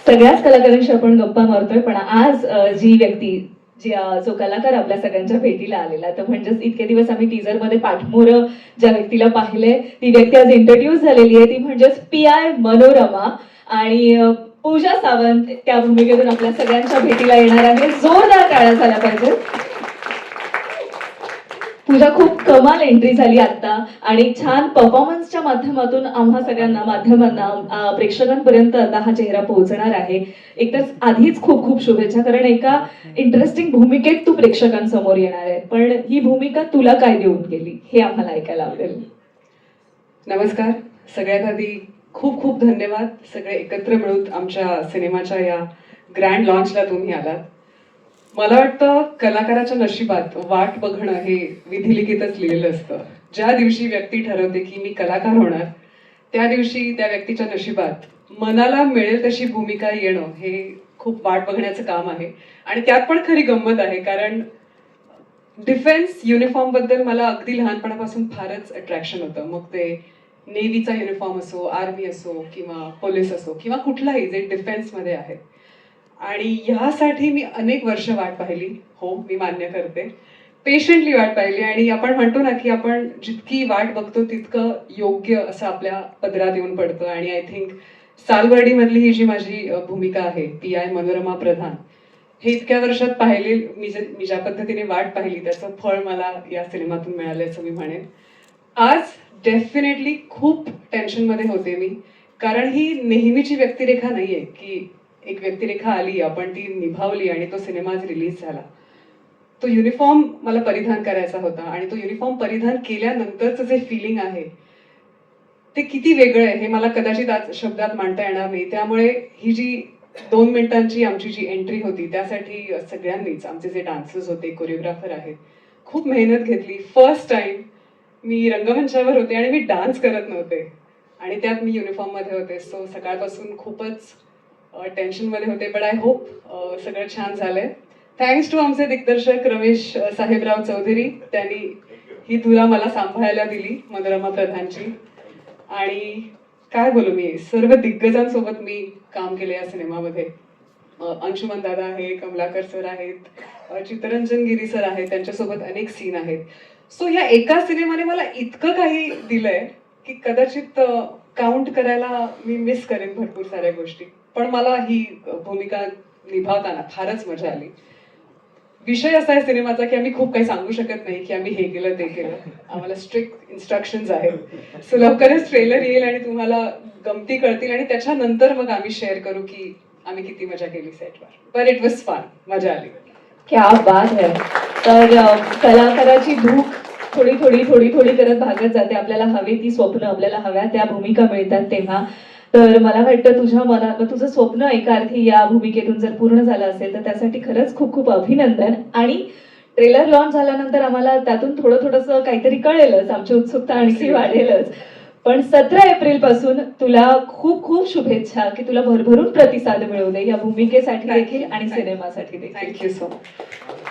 सगळ्याच कलाकारांशी आपण गप्पा मारतोय, पण आज जी व्यक्ती जो कलाकार आपल्या सगळ्यांच्या भेटीला आलेला, तर म्हणजेच इतके दिवस आम्ही टीजर मध्ये पाठमोरं ज्या व्यक्तीला पाहिले, ती व्यक्ती आज इंट्रोड्यूस झालेली आहे. ती म्हणजेच PI मनोरमा. आणि पूजा सावंत त्या भूमिकेतून आपल्या सगळ्यांच्या भेटीला येणार आहे. जोरदार टाळ्या झाल्या पाहिजे. पूजा, खूप कमाल एंट्री झाली आता आणि छान परफॉर्मन्सच्या माध्यमातून आम्हा सगळ्यांना, माध्यमांना, प्रेक्षकांपर्यंत आता हा चेहरा पोहोचणार आहे. एकतर आधीच खूप खूप शुभेच्छा, कारण एका इंटरेस्टिंग भूमिकेत तू प्रेक्षकांसमोर येणार आहे. पण ही भूमिका तुला काय देऊन गेली हे आम्हाला ऐकायला आवडेल. नमस्कार. सगळ्यात आधी खूप खूप धन्यवाद. सगळे एकत्र मिळून आमच्या सिनेमाच्या या ग्रँड लॉन्चला तुम्ही आलात. मला वाटतं कलाकाराच्या नशिबात वाट बघणं हे विधिलिखितच लिहिलेलं असतं. ज्या दिवशी व्यक्ती ठरवते की मी कलाकार होणार, त्या दिवशी त्या व्यक्तीच्या नशिबात मनाला मिळेल तशी भूमिका येणं हे खूप वाट बघण्याचं काम आहे. आणि त्यात पण खरी गंमत आहे, कारण डिफेन्स युनिफॉर्म बद्दल मला अगदी लहानपणापासून फारच अट्रॅक्शन होतं. मग ते नेव्हीचा युनिफॉर्म असो, आर्मी असो किंवा पोलीस असो किंवा कुठलाही जे डिफेन्समध्ये आहे. आणि ह्यासाठी मी अनेक वर्ष वाट पाहिली. हो, मी मान्य करते, पेशंटली वाट पाहिली. आणि आपण म्हणतो ना की आपण जितकी वाट बघतो तितकं योग्य असं आपल्या पदरात येऊन पडतं. आणि आय थिंक सालबर्डीमधली ही जी माझी भूमिका आहे, PI मनोरमा प्रधान, हे इतक्या वर्षात पाहिले, मी ज्या पद्धतीने वाट पाहिली त्याचं फळ मला या सिनेमातून मिळाल्याचं मी म्हणेन. आज डेफिनेटली खूप टेन्शनमध्ये होते मी, कारण ही नेहमीची व्यक्तिरेखा नाहीये की एक व्यक्तिरेखा आली, आपण ती निभावली आणि तो सिनेमा आज रिलीज झाला. तो युनिफॉर्म मला परिधान करायचा होता आणि तो युनिफॉर्म परिधान केल्यानंतरचं जे फिलिंग आहे ते किती वेगळं आहे हे मला कदाचित आज शब्दात मांडता येणार नाही. त्यामुळे ही जी 2 मिनिटांची आमची जी एंट्री होती त्यासाठी सगळ्यांनीच, आमचे जे डान्सर्स होते, कोरिओग्राफर आहेत, खूप मेहनत घेतली. फर्स्ट टाइम मी रंगमंचावर होते आणि मी डान्स करत नव्हते आणि त्यात मी युनिफॉर्ममध्ये होते. सो सकाळपासून खूपच टेन्शनमध्ये होते. बट आय होप सगळं छान झालंय. थँक्स टू आमचे दिग्दर्शक रमेश साहेबराव चौधरी, त्यांनी ही धुरा मला सांभाळायला दिली, मनोरमा प्रधानची. आणि काय बोलू, मी सर्व दिग्गजांसोबत मी काम केलं या सिनेमामध्ये. अंशुमन दादा आहे, कमलाकर सर आहेत, चित्तरंजन गिरी सर आहेत, त्यांच्यासोबत अनेक सीन आहेत. सो या एका सिनेमाने मला इतकं काही दिलंय की कदाचित काउंट करायला मी मिस करेन भरपूर साऱ्या गोष्टी. पण मला ही भूमिका निभावताना फारच मजा आली. विषय असा आहे सिनेमाचा की आम्ही खूप काही सांगू शकत नाही की आम्ही हे केलं ते केलं. आम्हाला स्ट्रिक्ट इन्स्ट्रक्शन्स आहेत. सो लवकरच ट्रेलर येईल आणि तुम्हाला गमती कळतील आणि त्याच्यानंतर मग आम्ही शेअर करू की आम्ही किती मजा केली सेटवर. बट इट वॉज फन, मजा आली. क्या बात है. तर कलाकाराची भूक थोडी थोडी थोडी थोडी करत भागत जाते. आपल्याला हवी ती स्वप्न, आपल्याला हव्या त्या भूमिका मिळतात तेव्हा. तर मला वाटतं तुझ्या मनात तुझं स्वप्न एका अर्थी या भूमिकेतून जर पूर्ण झालं असेल तर त्यासाठी खरंच खूप खूप अभिनंदन. आणि ट्रेलर लॉन्च झाल्यानंतर आम्हाला त्यातून थोडं थोडंसं काहीतरी कळेलच, आमची उत्सुकता आणखी वाढेलच. पण 17 एप्रिल पासून तुला खूप खूप शुभेच्छा की तुला भरभरून प्रतिसाद मिळू दे या भूमिकेसाठी देखील आणि सिनेमासाठी देखील. Thank you so much.